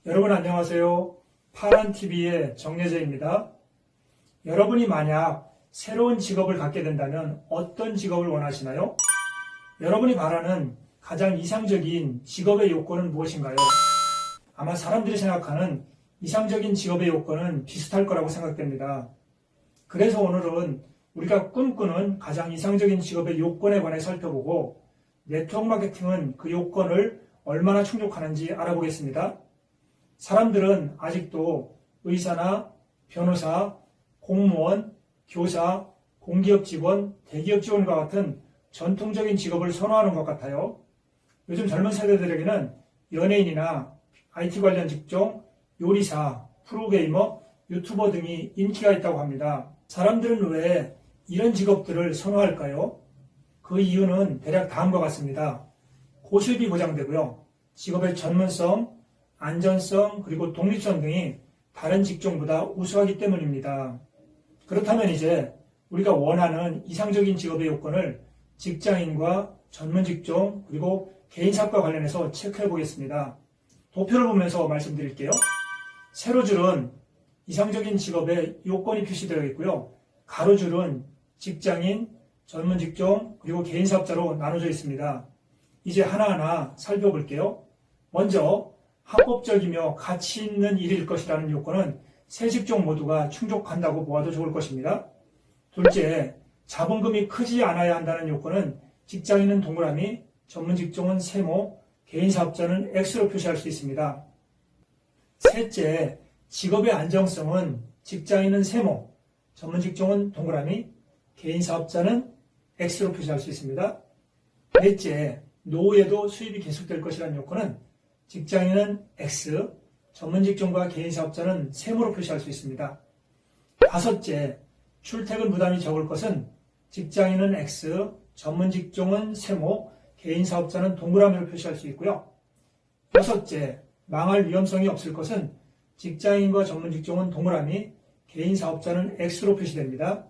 여러분 안녕하세요. 파란TV의 정예재입니다. 여러분이 만약 새로운 직업을 갖게 된다면 어떤 직업을 원하시나요? 여러분이 바라는 가장 이상적인 직업의 요건은 무엇인가요? 아마 사람들이 생각하는 이상적인 직업의 요건은 비슷할 거라고 생각됩니다. 그래서 오늘은 우리가 꿈꾸는 가장 이상적인 직업의 요건에 관해 살펴보고 네트워크 마케팅은 그 요건을 얼마나 충족하는지 알아보겠습니다. 사람들은 아직도 의사나 변호사, 공무원, 교사, 공기업 직원, 대기업 직원과 같은 전통적인 직업을 선호하는 것 같아요. 요즘 젊은 세대들에게는 연예인이나 IT 관련 직종, 요리사, 프로게이머, 유튜버 등이 인기가 있다고 합니다. 사람들은 왜 이런 직업들을 선호할까요? 그 이유는 대략 다음과 같습니다. 고수입이 보장되고요. 직업의 전문성, 안전성, 그리고 독립성 등이 다른 직종보다 우수하기 때문입니다. 그렇다면 이제 우리가 원하는 이상적인 직업의 요건을 직장인과 전문 직종, 그리고 개인사업과 관련해서 체크해 보겠습니다. 도표를 보면서 말씀드릴게요. 세로줄은 이상적인 직업의 요건이 표시되어 있고요. 가로줄은 직장인, 전문 직종, 그리고 개인사업자로 나눠져 있습니다. 이제 하나하나 살펴볼게요. 먼저 합법적이며 가치 있는 일일 것이라는 요건은 세 직종 모두가 충족한다고 보아도 좋을 것입니다. 둘째, 자본금이 크지 않아야 한다는 요건은 직장인은 동그라미, 전문 직종은 세모, 개인사업자는 X로 표시할 수 있습니다. 셋째, 직업의 안정성은 직장인은 세모, 전문 직종은 동그라미, 개인사업자는 X로 표시할 수 있습니다. 넷째, 노후에도 수입이 계속될 것이라는 요건은 직장인은 X, 전문 직종과 개인사업자는 세모로 표시할 수 있습니다. 다섯째, 출퇴근 부담이 적을 것은 직장인은 X, 전문 직종은 세모, 개인사업자는 동그라미로 표시할 수 있고요. 여섯째, 망할 위험성이 없을 것은 직장인과 전문 직종은 동그라미, 개인사업자는 X로 표시됩니다.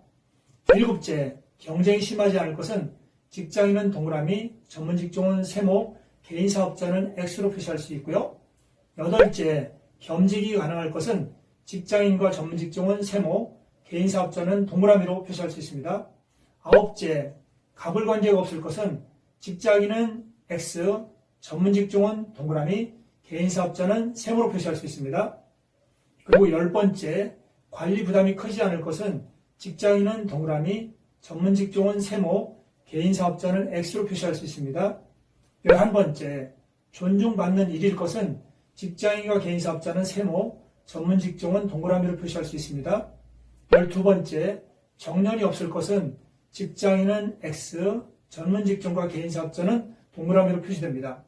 일곱째, 경쟁이 심하지 않을 것은 직장인은 동그라미, 전문 직종은 세모, 개인사업자는 X로 표시할 수 있고요. 여덟째, 겸직이 가능할 것은 직장인과 전문 직종은 세모, 개인사업자는 동그라미로 표시할 수 있습니다. 아홉째, 가불관계가 없을 것은 직장인은 X, 전문 직종은 동그라미, 개인사업자는 세모로 표시할 수 있습니다. 그리고 열 번째, 관리 부담이 크지 않을 것은 직장인은 동그라미, 전문 직종은 세모, 개인사업자는 X로 표시할 수 있습니다. 11번째, 존중받는 일일 것은 직장인과 개인사업자는 세모, 전문 직종은 동그라미로 표시할 수 있습니다. 12번째, 정년이 없을 것은 직장인은 X, 전문 직종과 개인사업자는 동그라미로 표시됩니다.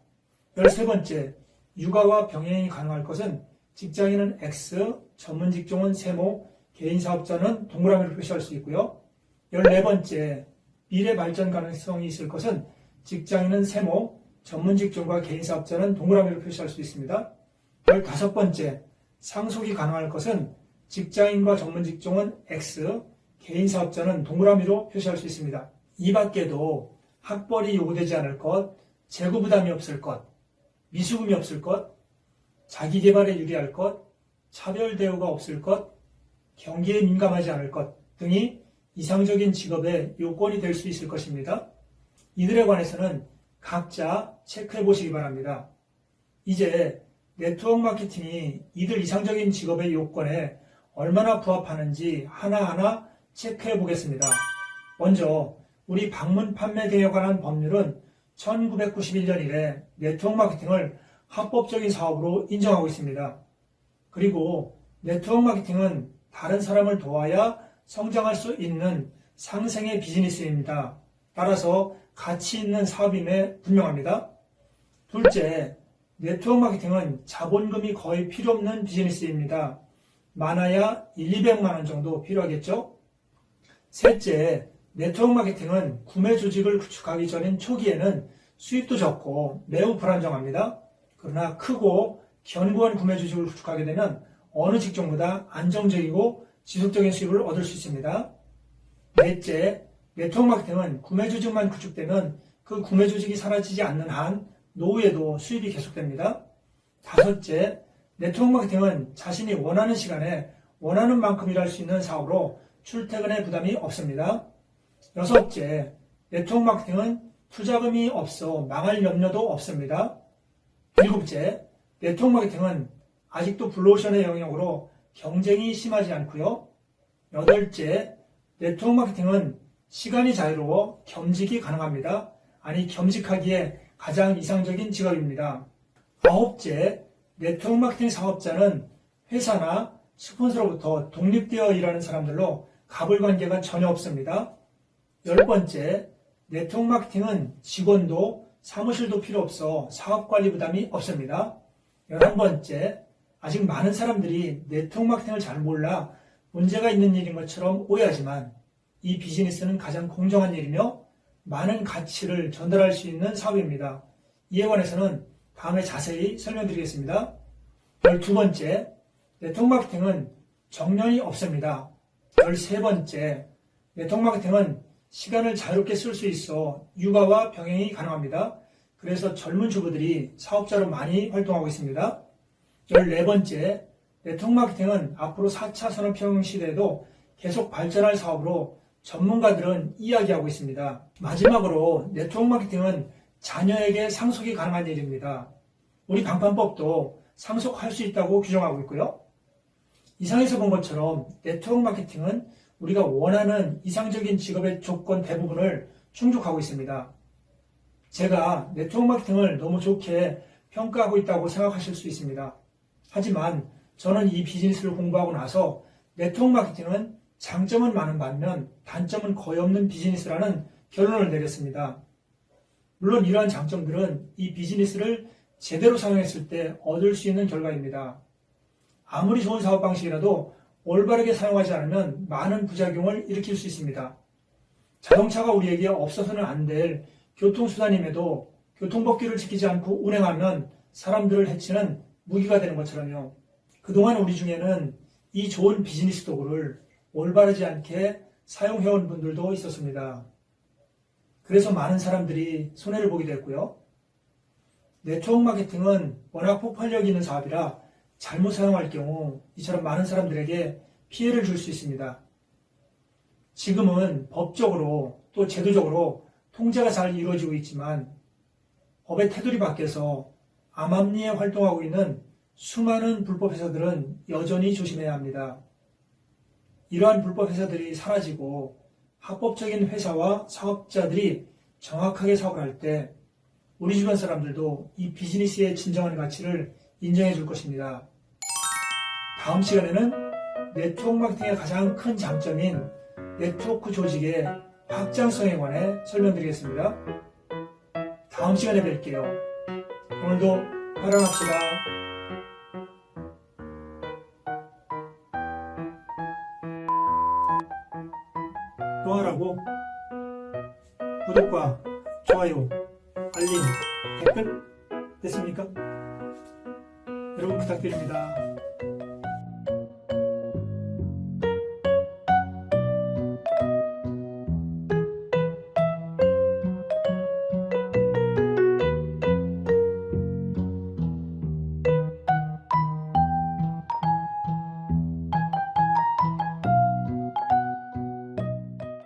13번째, 육아와 병행이 가능할 것은 직장인은 X, 전문 직종은 세모, 개인사업자는 동그라미로 표시할 수 있고요. 14번째, 미래 발전 가능성이 있을 것은 직장인은 세모, 전문 직종과 개인사업자는 동그라미로 표시할 수 있습니다. 15번째, 상속이 가능할 것은 직장인과 전문 직종은 X, 개인사업자는 동그라미로 표시할 수 있습니다. 이 밖에도 학벌이 요구되지 않을 것, 재고 부담이 없을 것, 미수금이 없을 것, 자기개발에 유리할 것, 차별 대우가 없을 것, 경기에 민감하지 않을 것 등이 이상적인 직업의 요건이 될 수 있을 것입니다. 이들에 관해서는 각자 체크해 보시기 바랍니다. 이제 네트워크 마케팅이 이들 이상적인 직업의 요건에 얼마나 부합하는지 하나하나 체크해 보겠습니다. 먼저 우리 방문 판매 등에 관한 법률은 1991년 이래 네트워크 마케팅을 합법적인 사업으로 인정하고 있습니다. 그리고 네트워크 마케팅은 다른 사람을 도와야 성장할 수 있는 상생의 비즈니스입니다. 따라서 가치 있는 사업임에 분명합니다. 둘째, 네트워크 마케팅은 자본금이 거의 필요 없는 비즈니스입니다. 많아야 200만 원 정도 필요하겠죠? 셋째, 네트워크 마케팅은 구매 조직을 구축하기 전인 초기에는 수입도 적고 매우 불안정합니다. 그러나 크고 견고한 구매 조직을 구축하게 되면 어느 직종보다 안정적이고 지속적인 수입을 얻을 수 있습니다. 넷째, 네트워크 마케팅은 구매 조직만 구축되면 그 구매 조직이 사라지지 않는 한 노후에도 수입이 계속됩니다. 다섯째, 네트워크 마케팅은 자신이 원하는 시간에 원하는 만큼 일할 수 있는 사업으로 출퇴근에 부담이 없습니다. 여섯째, 네트워크 마케팅은 투자금이 없어 망할 염려도 없습니다. 일곱째, 네트워크 마케팅은 아직도 블루오션의 영역으로 경쟁이 심하지 않고요. 여덟째, 네트워크 마케팅은 시간이 자유로워 겸직이 가능합니다. 아니, 겸직하기에 가장 이상적인 직업입니다. 아홉째, 네트워크 마케팅 사업자는 회사나 스폰서로부터 독립되어 일하는 사람들로 갑을 관계가 전혀 없습니다. 열 번째, 네트워크 마케팅은 직원도 사무실도 필요 없어 사업관리 부담이 없습니다. 11번째, 아직 많은 사람들이 네트워크 마케팅을 잘 몰라 문제가 있는 일인 것처럼 오해하지만 이 비즈니스는 가장 공정한 일이며 많은 가치를 전달할 수 있는 사업입니다. 이에 관해서는 다음에 자세히 설명드리겠습니다. 12번째, 네트워크 마케팅은 정년이 없습니다. 13번째, 네트워크 마케팅은 시간을 자유롭게 쓸 수 있어 육아와 병행이 가능합니다. 그래서 젊은 주부들이 사업자로 많이 활동하고 있습니다. 14번째, 네트워크 마케팅은 앞으로 4차 산업혁명 시대에도 계속 발전할 사업으로 전문가들은 이야기하고 있습니다. 마지막으로 네트워크 마케팅은 자녀에게 상속이 가능한 일입니다. 우리 방판법도 상속할 수 있다고 규정하고 있고요. 이상에서 본 것처럼 네트워크 마케팅은 우리가 원하는 이상적인 직업의 조건 대부분을 충족하고 있습니다. 제가 네트워크 마케팅을 너무 좋게 평가하고 있다고 생각하실 수 있습니다. 하지만 저는 이 비즈니스를 공부하고 나서 네트워크 마케팅은 장점은 많은 반면 단점은 거의 없는 비즈니스라는 결론을 내렸습니다. 물론 이러한 장점들은 이 비즈니스를 제대로 사용했을 때 얻을 수 있는 결과입니다. 아무리 좋은 사업 방식이라도 올바르게 사용하지 않으면 많은 부작용을 일으킬 수 있습니다. 자동차가 우리에게 없어서는 안 될 교통수단임에도 교통법규를 지키지 않고 운행하면 사람들을 해치는 무기가 되는 것처럼요. 그동안 우리 중에는 이 좋은 비즈니스 도구를 올바르지 않게 사용해온 분들도 있었습니다. 그래서 많은 사람들이 손해를 보게 됐고요. 네트워크 마케팅은 워낙 폭발력 있는 사업이라 잘못 사용할 경우 이처럼 많은 사람들에게 피해를 줄 수 있습니다. 지금은 법적으로 또 제도적으로 통제가 잘 이루어지고 있지만 법의 테두리 밖에서 암암리에 활동하고 있는 수많은 불법 회사들은 여전히 조심해야 합니다. 이러한 불법 회사들이 사라지고 합법적인 회사와 사업자들이 정확하게 사업을 할 때 우리 주변 사람들도 이 비즈니스의 진정한 가치를 인정해 줄 것입니다. 다음 시간에는 네트워크 마케팅의 가장 큰 장점인 네트워크 조직의 확장성에 관해 설명드리겠습니다. 다음 시간에 뵐게요. 오늘도 활용합시다. 또 하라고 구독과 좋아요, 알림, 댓글 됐습니까? 여러분 부탁드립니다.